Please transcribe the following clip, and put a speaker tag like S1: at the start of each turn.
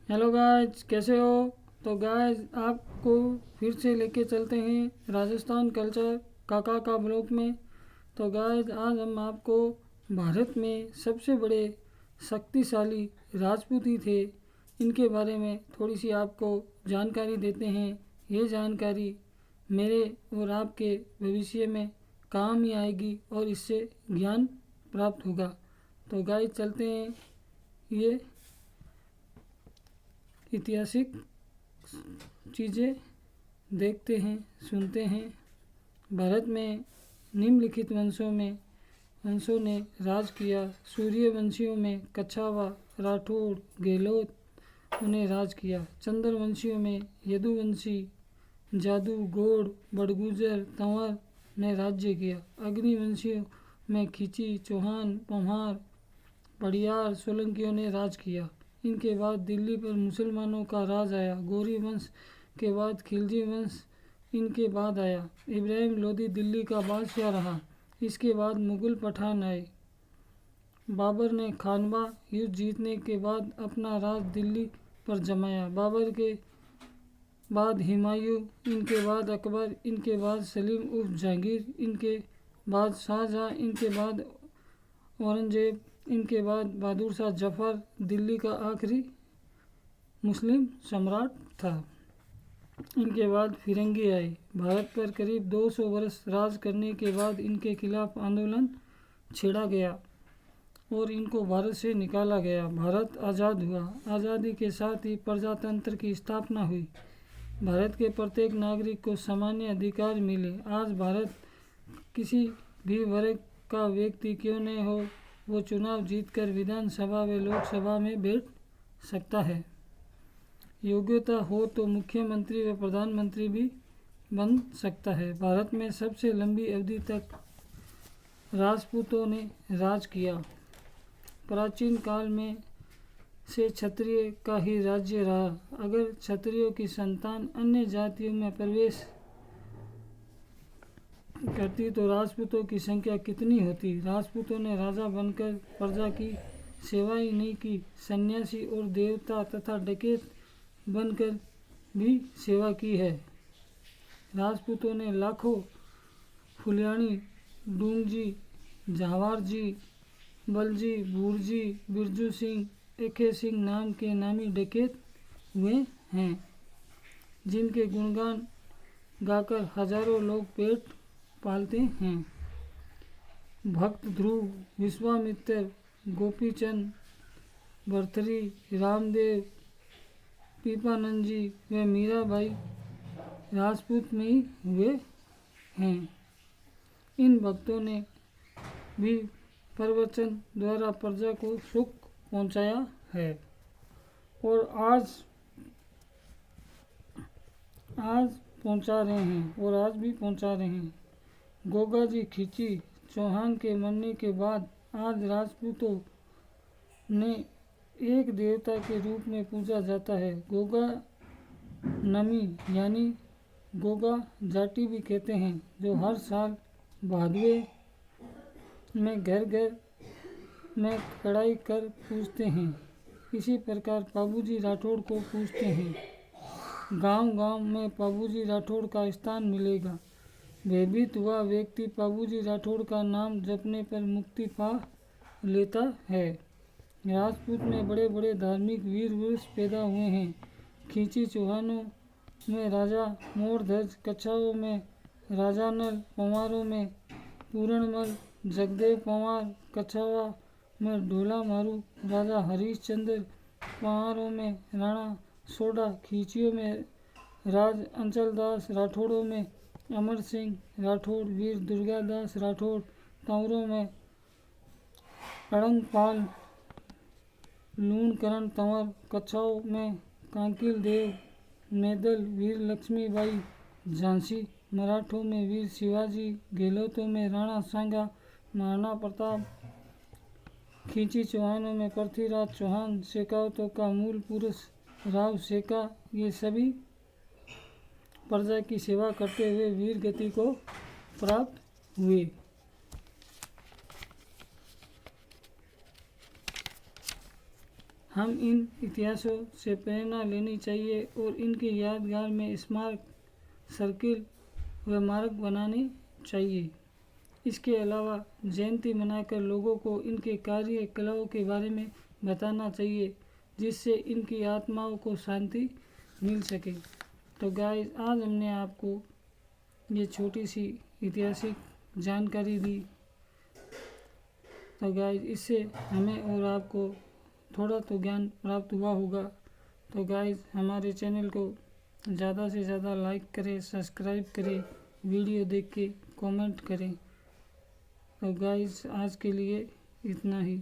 S1: Hello guys, कैसे हो? तो गाइज आपको फिर से लेके चलते हैं राजस्थान कल्चर काका का ब्लॉग में। तो गाइज आज हम आपको भारत में सबसे बड़े शक्तिशाली राजपूत ही थे, इनके बारे में थोड़ी सी आपको जानकारी देते हैं। ये जानकारी मेरे और आपके भविष्य में काम ही आएगी और इससे ज्ञान प्राप्त होगा। तो गाइज चलते हैं, ये ऐतिहासिक चीज़ें देखते हैं, सुनते हैं। भारत में निम्नलिखित वंशों ने राज किया। सूर्यवंशियों में कछावा, राठौड़, गहलोत ने राज किया। चंद्रवंशियों में यदुवंशी, जादू, गौड़, बड़गुजर, तंवर ने राज्य किया। अग्निवंशियों में खिची, चौहान, पंवार, पड़ियार, सोलंकियों ने राज किया। इनके बाद दिल्ली पर मुसलमानों का राज आया। गौरी वंश के बाद खिलजी वंश इनके बाद आया। इब्राहिम लोदी दिल्ली का बादशाह रहा। इसके बाद मुगल पठान आए। बाबर ने खानवा युद्ध जीतने के बाद अपना राज दिल्ली पर जमाया। बाबर के बाद हुमायूं, इनके बाद अकबर, इनके बाद सलीम उर्फ जहांगीर, इनके बाद शाहजहां, इनके बाद औरंगजेब, इनके बाद बहादुर शाह जफर दिल्ली का आखिरी मुस्लिम सम्राट था। इनके बाद फिरंगी आए। भारत पर करीब 200 वर्ष राज करने के बाद इनके खिलाफ आंदोलन छेड़ा गया और इनको भारत से निकाला गया। भारत आज़ाद हुआ। आज़ादी के साथ ही प्रजातंत्र की स्थापना हुई। भारत के प्रत्येक नागरिक को सामान्य अधिकार मिले। आज भारत किसी भी वर्ग का व्यक्ति क्यों न हो, वो चुनाव जीतकर विधानसभा व लोकसभा में बैठ सकता है। योग्यता हो तो मुख्यमंत्री व प्रधानमंत्री भी बन सकता है। भारत में सबसे लंबी अवधि तक राजपूतों ने राज किया। प्राचीन काल में से क्षत्रिय का ही राज्य रहा। अगर क्षत्रियों की संतान अन्य जातियों में प्रवेश करती तो राजपूतों की संख्या कितनी होती। राजपूतों ने राजा बनकर प्रजा की सेवा ही नहीं की, सन्यासी और देवता तथा डकैत बनकर भी सेवा की है। राजपूतों ने लाखों फुलियानी, डूंगजी, झावारजी, बलजी, भूरजी, बिरजू सिंह, एके सिंह नाम के नामी डकैत हुए हैं, जिनके गुणगान गाकर हजारों लोग पेट पालते हैं। भक्त ध्रुव, विश्वामित्र, गोपीचंद, भर्तृहरि, रामदेव, पीपानंद जी व मीराबाई राजपूत में ही हुए हैं। इन भक्तों ने भी प्रवचन द्वारा प्रजा को सुख पहुंचाया है और आज पहुंचा रहे हैं और आज भी पहुंचा रहे हैं। गोगा जी खिची चौहान के मरने के बाद आज राजपूतों ने एक देवता के रूप में पूजा जाता है। गोगा नमी यानी गोगा जाटी भी कहते हैं, जो हर साल भादवे में घर घर में कढ़ाई कर पूजते हैं। इसी प्रकार पाबूजी राठौड़ को पूजते हैं। गांव गांव में पाबूजी राठौड़ का स्थान मिलेगा। भयभीत हुआ व्यक्ति पाबूजी राठौड़ का नाम जपने पर मुक्ति पा लेता है। राजपूत में बड़े बड़े धार्मिक वीर पुरुष पैदा हुए हैं। खींची चौहानों में राजा मोरध्वज, कछावों में राजा नल, पंवारों में पूरणमल, जगदेव पंवार, कछावा में ढोला मारू, राजा हरिश्चंद्र, पंवारों में राणा सोडा, खींचियों में राज अंचलदास, राठौड़ों में अमर सिंह राठौड़, वीर दुर्गादास राठौड़, तंवरों में अड़ंगपाल, लूणकरण तंवर, कच्छाओं में कांकिल देव, मैदल, वीर लक्ष्मीबाई झांसी, मराठों में वीर शिवाजी, गहलोतों में राणा सांगा, महाराणा प्रताप, खींची चौहानों में पृथ्वीराज चौहान, शेखावतों का मूल पुरुष राव शेखा, ये सभी प्रजा की सेवा करते हुए वीर गति को प्राप्त हुए। हम इन इतिहासों से प्रेरणा लेनी चाहिए और इनकी यादगार में स्मारक, सर्किल व मार्ग बनाने चाहिए। इसके अलावा जयंती मनाकर लोगों को इनके कार्य कलाओं के बारे में बताना चाहिए, जिससे इनकी आत्माओं को शांति मिल सके। तो गाइस, आज हमने आपको ये छोटी सी ऐतिहासिक जानकारी दी। तो गाइस, इससे हमें और आपको थोड़ा तो ज्ञान प्राप्त हुआ होगा। तो गाइस, हमारे चैनल को ज़्यादा से ज़्यादा लाइक करें, सब्सक्राइब करें, वीडियो देख के कमेंट करें। तो गाइस, आज के लिए इतना ही।